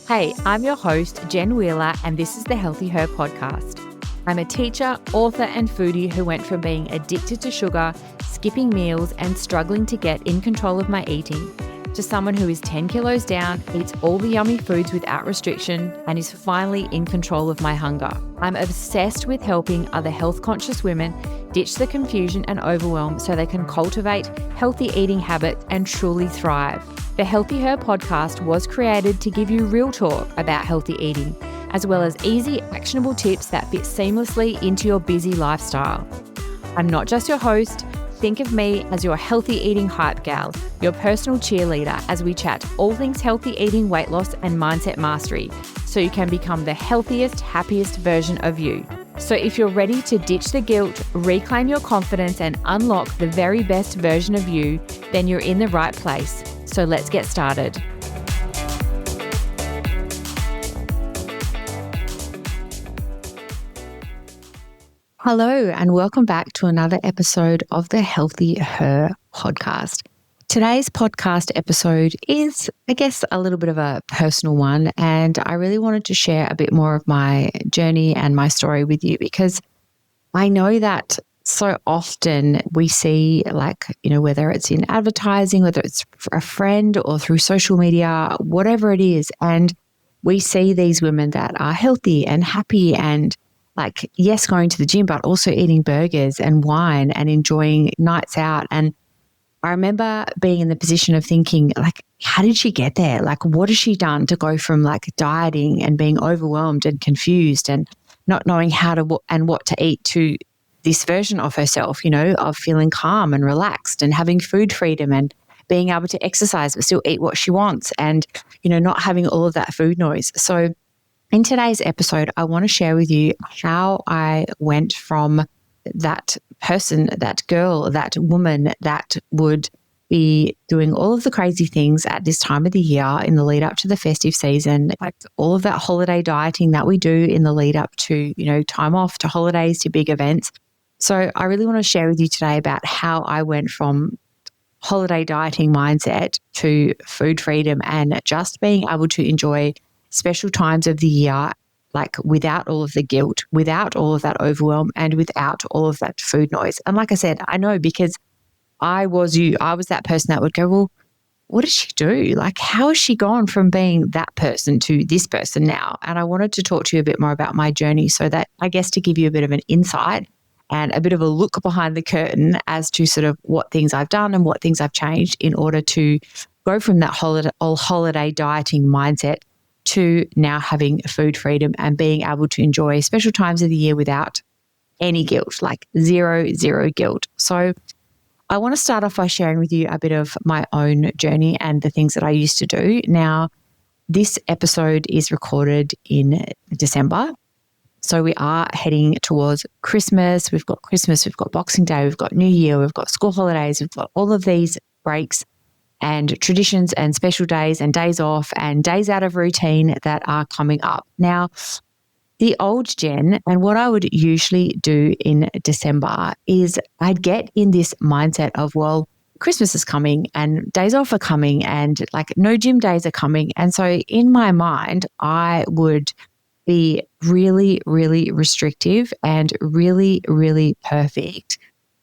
Hey, I'm your host, Jen Wheeler, and this is the Healthy Her podcast. I'm a teacher, author, and foodie who went from being addicted to sugar, skipping meals, and struggling to get in control of my eating, to someone who is 10 kilos down, eats all the yummy foods without restriction, and is finally in control of my hunger. I'm obsessed with helping other health-conscious women ditch the confusion and overwhelm so they can cultivate healthy eating habits and truly thrive. The Healthy Her podcast was created to give you real talk about healthy eating, as well as easy, actionable tips that fit seamlessly into your busy lifestyle. I'm not just your host. Think of me as your healthy eating hype gal, your personal cheerleader as we chat all things healthy eating, weight loss, and mindset mastery, so you can become the healthiest, happiest version of you. So if you're ready to ditch the guilt, reclaim your confidence, and unlock the very best version of you, then you're in the right place. So let's get started. Hello, and welcome back to another episode of the Healthy Her podcast. Today's podcast episode is, I guess, a little bit of a personal one, and I really wanted to share a bit more of my journey and my story with you because I know that so often we see, whether it's in advertising, whether it's a friend or through social media, whatever it is, and we see these women that are healthy and happy and yes, going to the gym, but also eating burgers and wine and enjoying nights out. And I remember being in the position of thinking, how did she get there? What has she done to go from dieting and being overwhelmed and confused and not knowing how to and what to eat to this version of herself, of feeling calm and relaxed and having food freedom and being able to exercise but still eat what she wants and, not having all of that food noise. So in today's episode, I want to share with you how I went from that person, that girl, that woman that would be doing all of the crazy things at this time of the year in the lead up to the festive season, all of that holiday dieting that we do in the lead up to, time off, to holidays, to big events. So I really want to share with you today about how I went from holiday dieting mindset to food freedom and just being able to enjoy special times of the year, without all of the guilt, without all of that overwhelm, and without all of that food noise. And like I said, I know because I was that person that would go, well, what did she do? How has she gone from being that person to this person now? And I wanted to talk to you a bit more about my journey so that, I guess, to give you a bit of an insight and a bit of a look behind the curtain as to sort of what things I've done and what things I've changed in order to go from that holiday dieting mindset to now having food freedom and being able to enjoy special times of the year without any guilt, zero guilt. So I want to start off by sharing with you a bit of my own journey and the things that I used to do. Now, this episode is recorded in December. So we are heading towards Christmas. We've got Boxing Day, we've got New Year, we've got school holidays, we've got all of these breaks and traditions and special days and days off and days out of routine that are coming up. Now, the old Jen and what I would usually do in December is I'd get in this mindset of, well, Christmas is coming and days off are coming and no gym days are coming. And so in my mind, I would be really, really restrictive and really, really perfect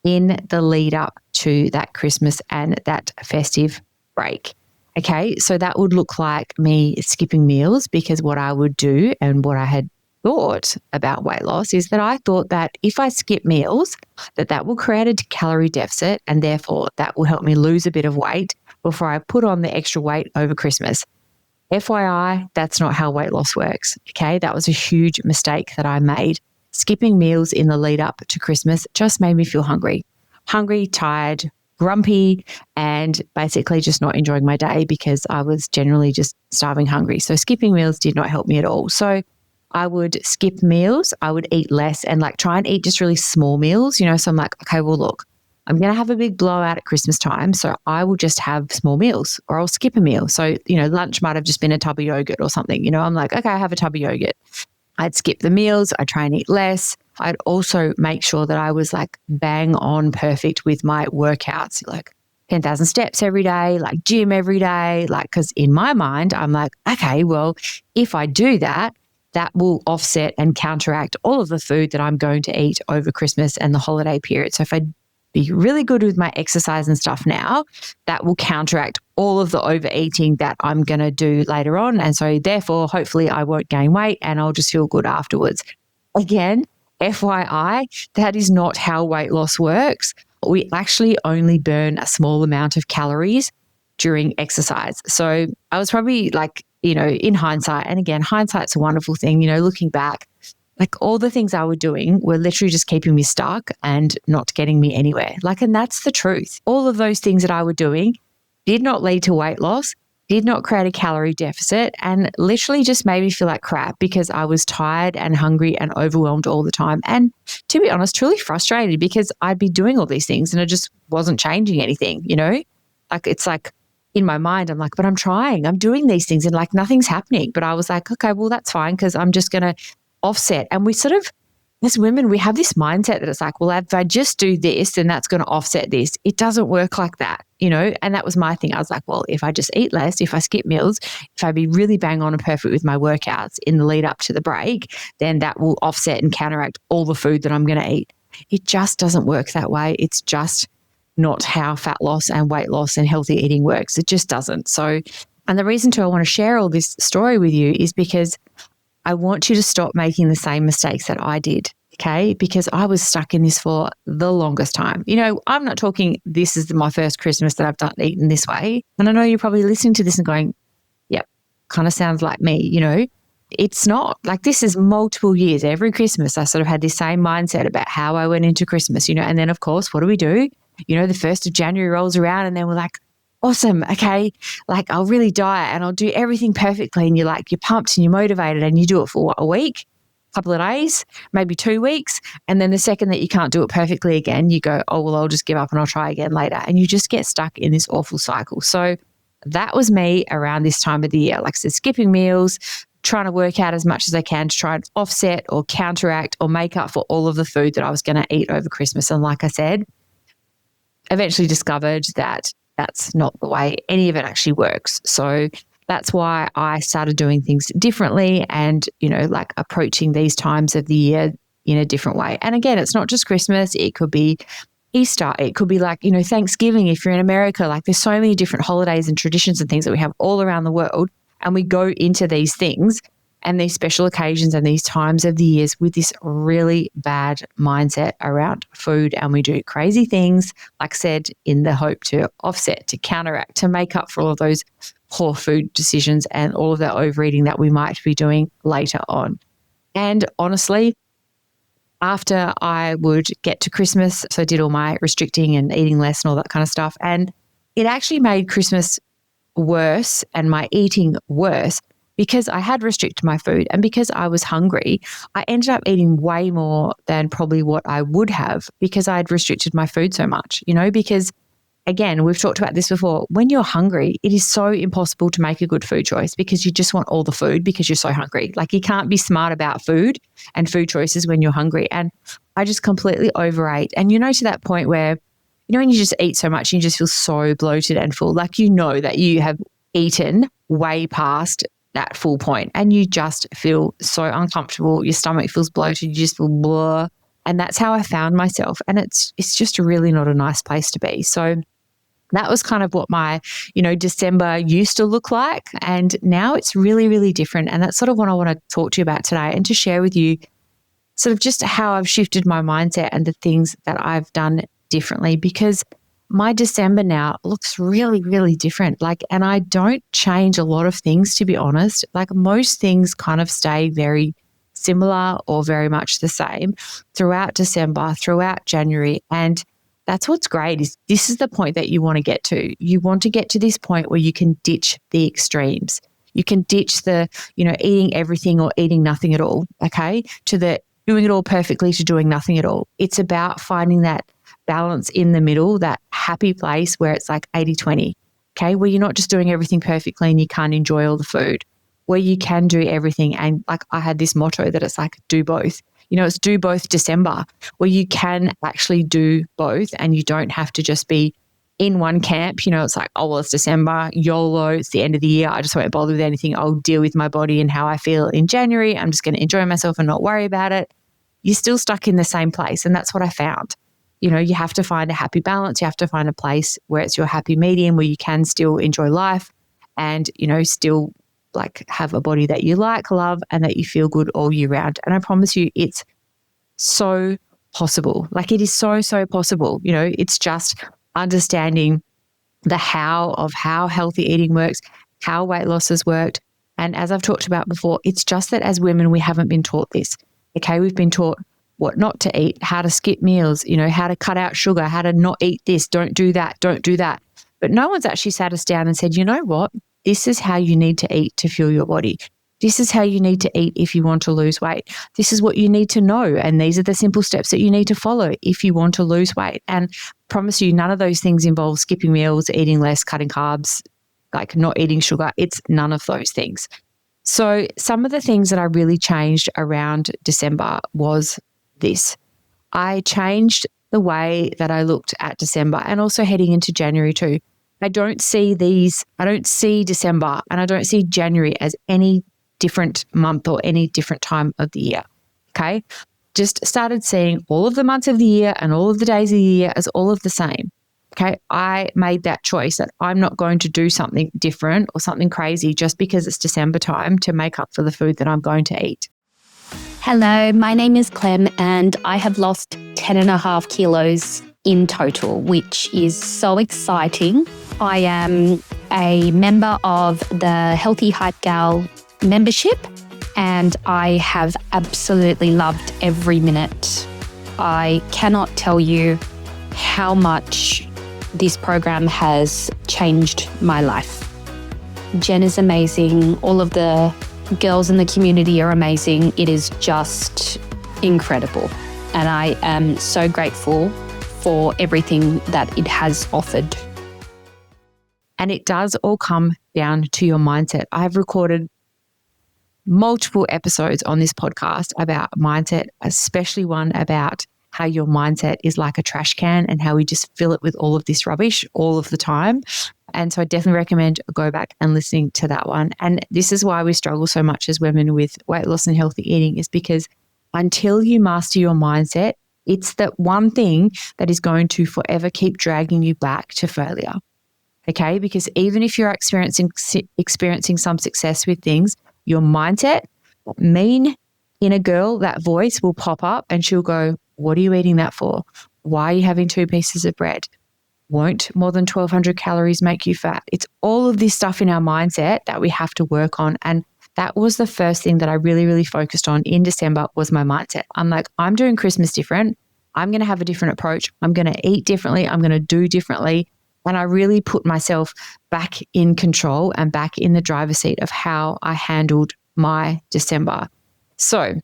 in the lead up to that Christmas and that festive break. Okay, so that would look like me skipping meals because what I would do and what I had thought about weight loss is that I thought that if I skip meals, that will create a calorie deficit and therefore that will help me lose a bit of weight before I put on the extra weight over Christmas. FYI, that's not how weight loss works. Okay, that was a huge mistake that I made. Skipping meals in the lead up to Christmas just made me feel hungry, tired, grumpy, and basically just not enjoying my day because I was generally just starving hungry. So skipping meals did not help me at all. So I would skip meals, I would eat less and try and eat just really small meals, So I'm okay, well, look, I'm going to have a big blowout at Christmas time. So I will just have small meals or I'll skip a meal. So, lunch might have just been a tub of yogurt or something. I'm okay, I have a tub of yogurt. I'd skip the meals. I'd try and eat less. I'd also make sure that I was bang on perfect with my workouts, 10,000 steps every day, like gym every day, like, because in my mind, I'm like, okay, well, if I do that, that will offset and counteract all of the food that I'm going to eat over Christmas and the holiday period. So if I be really good with my exercise and stuff now, that will counteract all of the overeating that I'm going to do later on. And so therefore, hopefully I won't gain weight and I'll just feel good afterwards. Again, FYI, that is not how weight loss works. We actually only burn a small amount of calories during exercise. So I was probably like, in hindsight, and again, hindsight's a wonderful thing, looking back, like all the things I was doing were literally just keeping me stuck and not getting me anywhere. And that's the truth. All of those things that I was doing did not lead to weight loss, did not create a calorie deficit, and literally just made me feel like crap because I was tired and hungry and overwhelmed all the time. And to be honest, truly frustrated because I'd be doing all these things and it just wasn't changing anything, It's like in my mind, I'm like, but I'm trying, I'm doing these things and nothing's happening. But I was like, okay, well, that's fine because I'm just going to offset. And we sort of, as women, we have this mindset that it's like, well, if I just do this, then that's going to offset this. It doesn't work like that, and that was my thing. I was like, well, if I just eat less, if I skip meals, if I be really bang on and perfect with my workouts in the lead up to the break, then that will offset and counteract all the food that I'm going to eat. It just doesn't work that way. It's just not how fat loss and weight loss and healthy eating works. It just doesn't. So, and the reason I want to share all this story with you is because I want you to stop making the same mistakes that I did, okay? Because I was stuck in this for the longest time. I'm not talking this is my first Christmas that I've done eaten this way. And I know you're probably listening to this and going, yep, kind of sounds like me, It's not this is multiple years. Every Christmas, I sort of had this same mindset about how I went into Christmas, and then of course, what do? The 1st of January rolls around and then we're like, awesome, okay, I'll really diet and I'll do everything perfectly. And you're pumped and you're motivated and you do it for what, a week, a couple of days, maybe 2 weeks. And then the second that you can't do it perfectly again, you go, oh, well, I'll just give up and I'll try again later. And you just get stuck in this awful cycle. So that was me around this time of the year. Like I said, skipping meals, trying to work out as much as I can to try and offset or counteract or make up for all of the food that I was going to eat over Christmas. And like I said, eventually discovered that that's not the way any of it actually works. So that's why I started doing things differently and, approaching these times of the year in a different way. And again, it's not just Christmas. It could be Easter. It could be Thanksgiving if you're in America. There's so many different holidays and traditions and things that we have all around the world. And we go into these things and these special occasions and these times of the years with this really bad mindset around food. And we do crazy things, like I said, in the hope to offset, to counteract, to make up for all of those poor food decisions and all of that overeating that we might be doing later on. And honestly, after I would get to Christmas, so I did all my restricting and eating less and all that kind of stuff. And it actually made Christmas worse and my eating worse because I had restricted my food and because I was hungry, I ended up eating way more than probably what I would have because I had restricted my food so much, because again, we've talked about this before. When you're hungry, it is so impossible to make a good food choice because you just want all the food because you're so hungry. You can't be smart about food and food choices when you're hungry. And I just completely overate. And to that point where, when you just eat so much, you just feel so bloated and full, that you have eaten way past that full point and you just feel so uncomfortable. Your stomach feels bloated. You just feel blah. And that's how I found myself. And it's just really not a nice place to be. So that was kind of what my, December used to look like. And now it's really, really different. And that's sort of what I want to talk to you about today and to share with you sort of just how I've shifted my mindset and the things that I've done differently because my December now looks really, really different. And I don't change a lot of things, to be honest. Most things kind of stay very similar or very much the same throughout December, throughout January. And that's what's great is this is the point that you want to get to. You want to get to this point where you can ditch the extremes. You can ditch the, eating everything or eating nothing at all, okay, to the doing it all perfectly to doing nothing at all. It's about finding that balance in the middle, that happy place where it's 80-20, okay, where you're not just doing everything perfectly and you can't enjoy all the food, where you can do everything. And I had this motto that it's do both. It's do both December, where you can actually do both and you don't have to just be in one camp, it's like, oh, well, it's December, YOLO, it's the end of the year. I just won't bother with anything. I'll deal with my body and how I feel in January. I'm just going to enjoy myself and not worry about it. You're still stuck in the same place. And that's what I found. You have to find a happy balance. You have to find a place where it's your happy medium, where you can still enjoy life and, still like have a body that you like, love, and that you feel good all year round. And I promise you, it's so possible. Like it is so, so possible. It's just understanding the how of how healthy eating works, how weight loss has worked. And as I've talked about before, it's just that as women, we haven't been taught this. Okay. We've been taught what not to eat, how to skip meals, how to cut out sugar, how to not eat this, don't do that, don't do that. But no one's actually sat us down and said, you know what? This is how you need to eat to fuel your body. This is how you need to eat if you want to lose weight. This is what you need to know. And these are the simple steps that you need to follow if you want to lose weight. And I promise you, none of those things involve skipping meals, eating less, cutting carbs, like not eating sugar. It's none of those things. So some of the things that I really changed around December was this. I changed the way that I looked at December and also heading into January too. I don't see December and I don't see January as any different month or any different time of the year. Okay. Just started seeing all of the months of the year and all of the days of the year as all of the same. Okay. I made that choice that I'm not going to do something different or something crazy just because it's December time to make up for the food that I'm going to eat. Hello, my name is Clem and I have lost 10.5 kilos in total, which is so exciting. I am a member of the Healthy Hype Gal membership and I have absolutely loved every minute. I cannot tell you how much this program has changed my life. Jen is amazing. All of the girls in the community are amazing. It is just incredible. And I am so grateful for everything that it has offered. And it does all come down to your mindset. I have recorded multiple episodes on this podcast about mindset, especially one about how your mindset is like a trash can and how we just fill it with all of this rubbish all of the time. And so I definitely recommend go back and listening to that one. And this is why we struggle so much as women with weight loss and healthy eating, is because until you master your mindset, it's that one thing that is going to forever keep dragging you back to failure. Okay? Because even if you're experiencing some success with things, your mindset, mean inner girl, that voice will pop up and she'll go, what are you eating that for? Why are you having 2 pieces of bread? Won't more than 1,200 calories make you fat? It's all of this stuff in our mindset that we have to work on. And that was the first thing that I really, really focused on in December was my mindset. I'm like, I'm doing Christmas different. I'm going to have a different approach. I'm going to eat differently. I'm going to do differently. And I really put myself back in control and back in the driver's seat of how I handled my December. So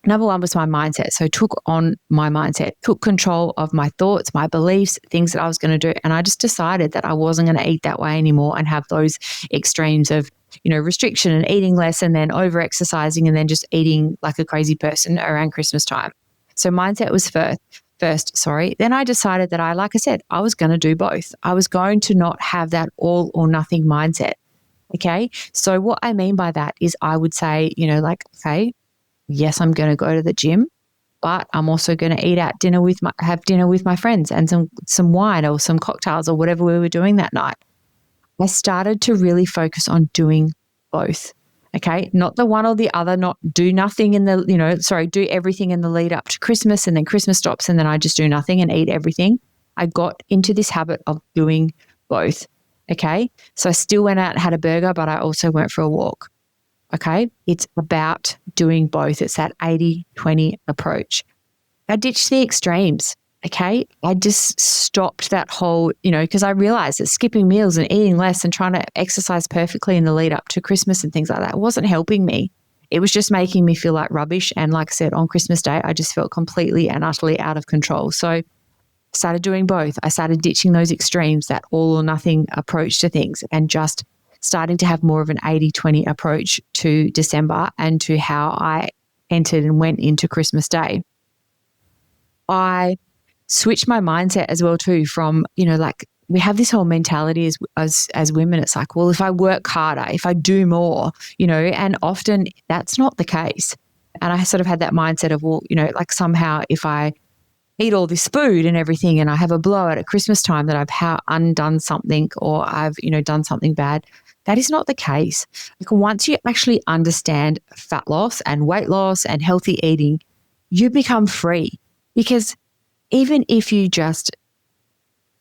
number one was my mindset. So took on my mindset, took control of my thoughts, my beliefs, things that I was going to do. And I just decided that I wasn't going to eat that way anymore and have those extremes of, restriction and eating less and then over exercising and then just eating like a crazy person around Christmas time. So mindset was first. Then I decided that like I said, I was going to do both. I was going to not have that all or nothing mindset. Okay. So what I mean by that is I would say, okay, yes, I'm going to go to the gym, but I'm also going to have dinner with my friends and some wine or some cocktails or whatever we were doing that night. I started to really focus on doing both. Okay. Not the one or the other, not do nothing do everything in the lead up to Christmas and then Christmas stops and then I just do nothing and eat everything. I got into this habit of doing both. Okay. So I still went out and had a burger, but I also went for a walk. Okay. It's about doing both. It's that 80-20 approach. I ditched the extremes. Okay. I just stopped that whole, because I realized that skipping meals and eating less and trying to exercise perfectly in the lead up to Christmas and things like that wasn't helping me. It was just making me feel like rubbish. And like I said, on Christmas Day, I just felt completely and utterly out of control. So I started doing both. I started ditching those extremes, that all or nothing approach to things, and just starting to have more of an 80-20 approach to December and to how I entered and went into Christmas Day. I switched my mindset as well too from, we have this whole mentality as women. It's like, well, if I work harder, if I do more, and often that's not the case. And I sort of had that mindset of, well, like somehow if I eat all this food and everything and I have a blowout at Christmas time that I've undone something or I've, done something bad. That is not the case. Like once you actually understand fat loss and weight loss and healthy eating, you become free. Because even if you just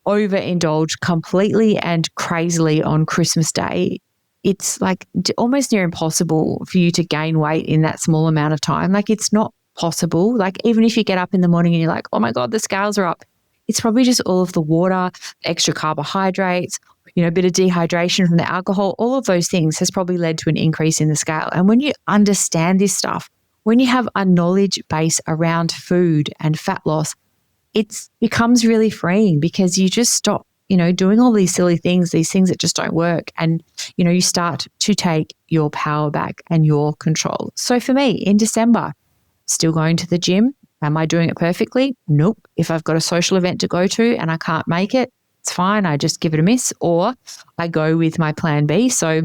overindulge completely and crazily on Christmas Day, it's like almost near impossible for you to gain weight in that small amount of time. Like it's not possible. Like even if you get up in the morning and you're like, oh my God, the scales are up, it's probably just all of the water, extra carbohydrates, a bit of dehydration from the alcohol, all of those things has probably led to an increase in the scale. And when you understand this stuff, when you have a knowledge base around food and fat loss, it becomes really freeing because you just stop, doing all these silly things, these things that just don't work. And, you start to take your power back and your control. So for me in December, still going to the gym. Am I doing it perfectly? Nope. If I've got a social event to go to and I can't make it, it's fine. I just give it a miss or I go with my plan B. So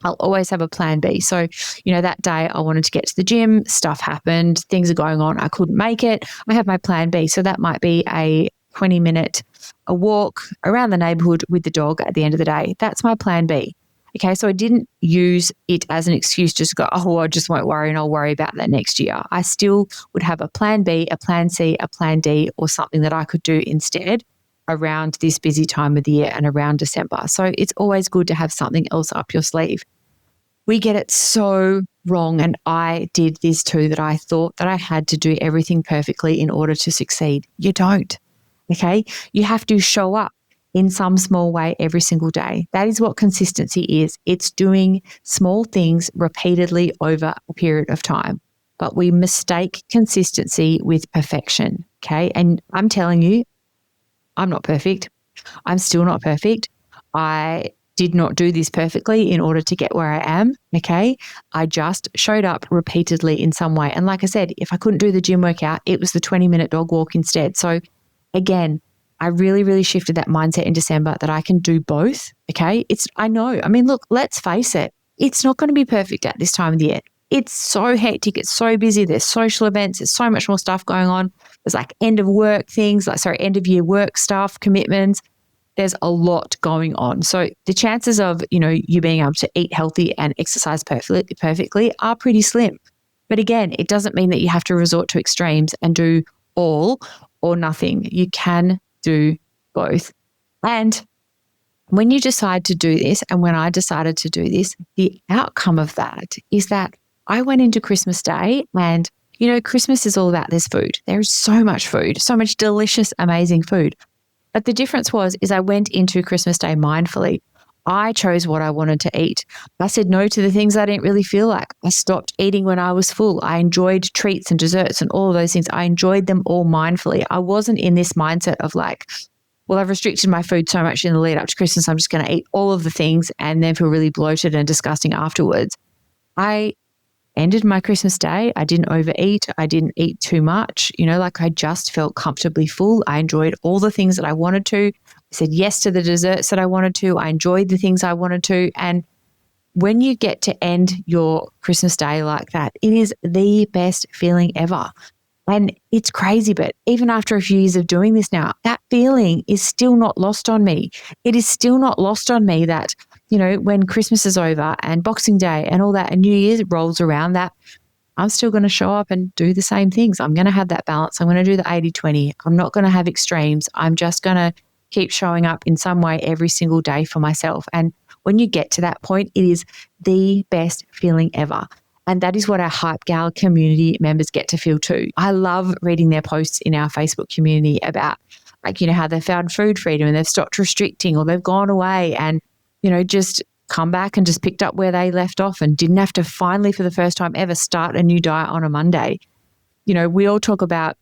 I'll always have a plan B. So, that day I wanted to get to the gym, stuff happened, things are going on, I couldn't make it. I have my plan B. So that might be a 20-minute walk around the neighborhood with the dog at the end of the day. That's my plan B. Okay, so I didn't use it as an excuse just to go, oh, I just won't worry and I'll worry about that next year. I still would have a plan B, a plan C, a plan D, or something that I could do instead around this busy time of the year and around December. So it's always good to have something else up your sleeve. We get it so wrong, and I did this too, that I thought that I had to do everything perfectly in order to succeed. You don't, okay? You have to show up in some small way every single day. That is what consistency is. It's doing small things repeatedly over a period of time. But we mistake consistency with perfection, okay? And I'm telling you, I'm not perfect. I'm still not perfect. I did not do this perfectly in order to get where I am, okay? I just showed up repeatedly in some way. And like I said, if I couldn't do the gym workout, it was the 20-minute dog walk instead. So again, I really, really shifted that mindset in December that I can do both, okay? I know. I mean, look, let's face it. It's not going to be perfect at this time of the year. It's so hectic. It's so busy. There's social events. There's so much more stuff going on. There's like end of year work stuff, commitments. There's a lot going on. So the chances of, you being able to eat healthy and exercise perfectly are pretty slim. But again, it doesn't mean that you have to resort to extremes and do all or nothing. You can do both. And when you decide to do this, and when I decided to do this, the outcome of that is that I went into Christmas Day and, Christmas is all about this food. There is so much food, so much delicious, amazing food. But the difference is I went into Christmas Day mindfully. I chose what I wanted to eat. I said no to the things I didn't really feel like. I stopped eating when I was full. I enjoyed treats and desserts and all of those things. I enjoyed them all mindfully. I wasn't in this mindset of like, well, I've restricted my food so much in the lead up to Christmas, I'm just going to eat all of the things and then feel really bloated and disgusting afterwards. I ended my Christmas Day. I didn't overeat. I didn't eat too much. I just felt comfortably full. I enjoyed all the things that I wanted to. I said yes to the desserts that I wanted to. I enjoyed the things I wanted to. And when you get to end your Christmas Day like that, it is the best feeling ever. And it's crazy, but even after a few years of doing this now, that feeling is still not lost on me. It is still not lost on me that, when Christmas is over and Boxing Day and all that and New Year's rolls around, that I'm still going to show up and do the same things. I'm going to have that balance. I'm going to do the 80-20. I'm not going to have extremes. I'm just going to keep showing up in some way every single day for myself. And when you get to that point, it is the best feeling ever. And that is what our Hype Gal community members get to feel too. I love reading their posts in our Facebook community about how they found food freedom and they've stopped restricting or they've gone away and, just come back and just picked up where they left off and didn't have to finally for the first time ever start a new diet on a Monday. We all talk about,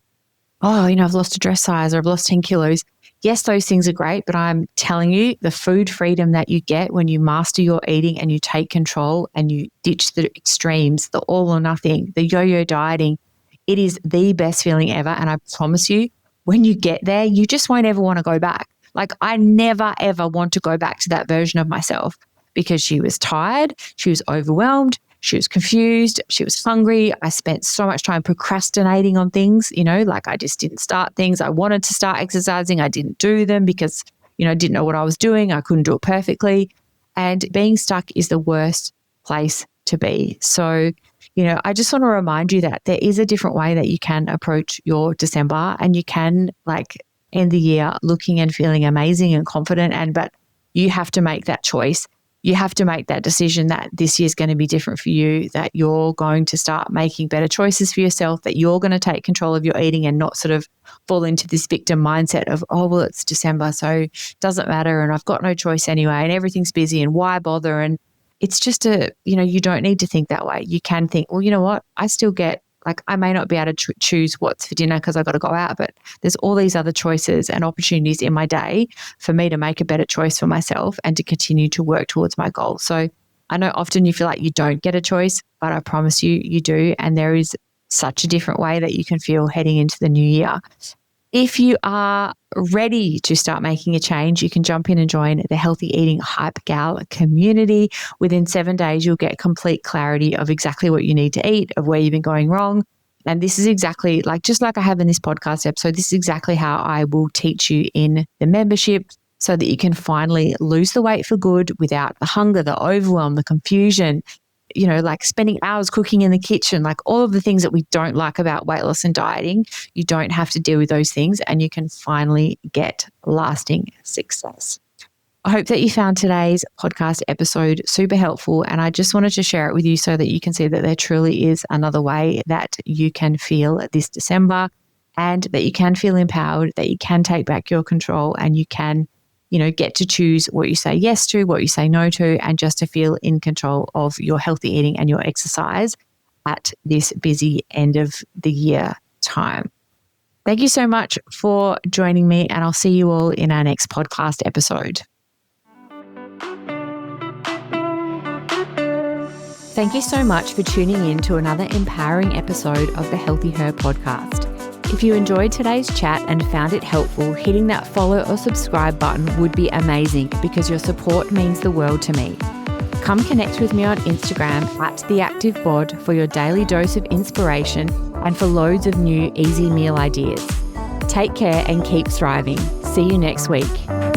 I've lost a dress size or I've lost 10 kilos. Yes, those things are great, but I'm telling you, the food freedom that you get when you master your eating and you take control and you ditch the extremes, the all or nothing, the yo-yo dieting, it is the best feeling ever. And I promise you, when you get there, you just won't ever want to go back. Like I never, ever want to go back to that version of myself because she was tired, she was overwhelmed, she was confused, she was hungry. I spent so much time procrastinating on things, like I just didn't start things. I wanted to start exercising. I didn't do them because, I didn't know what I was doing. I couldn't do it perfectly. And being stuck is the worst place to be. So, I just want to remind you that there is a different way that you can approach your December, and you can end the year looking and feeling amazing and confident. But you have to make that choice. You have to make that decision that this year is going to be different for you, that you're going to start making better choices for yourself, that you're going to take control of your eating and not sort of fall into this victim mindset of, oh, well, it's December, so it doesn't matter and I've got no choice anyway and everything's busy and why bother? And it's just you don't need to think that way. You can think, well, you know what? I still get, I may not be able to choose what's for dinner because I've got to go out, but there's all these other choices and opportunities in my day for me to make a better choice for myself and to continue to work towards my goal. So I know often you feel like you don't get a choice, but I promise you, you do. And there is such a different way that you can feel heading into the new year. If you are ready to start making a change, you can jump in and join the Healthy Eating Hype Gal community. Within 7 days, you'll get complete clarity of exactly what you need to eat, of where you've been going wrong. And this is exactly just like I have in this podcast episode, this is exactly how I will teach you in the membership so that you can finally lose the weight for good without the hunger, the overwhelm, the confusion, spending hours cooking in the kitchen, all of the things that we don't like about weight loss and dieting. You don't have to deal with those things and you can finally get lasting success. I hope that you found today's podcast episode super helpful, and I just wanted to share it with you so that you can see that there truly is another way that you can feel this December, and that you can feel empowered, that you can take back your control, and you can get to choose what you say yes to, what you say no to, and just to feel in control of your healthy eating and your exercise at this busy end of the year time. Thank you so much for joining me, and I'll see you all in our next podcast episode. Thank you so much for tuning in to another empowering episode of the Healthy Her podcast. If you enjoyed today's chat and found it helpful, hitting that follow or subscribe button would be amazing because your support means the world to me. Come connect with me on Instagram @TheActiveBod for your daily dose of inspiration and for loads of new easy meal ideas. Take care and keep thriving. See you next week.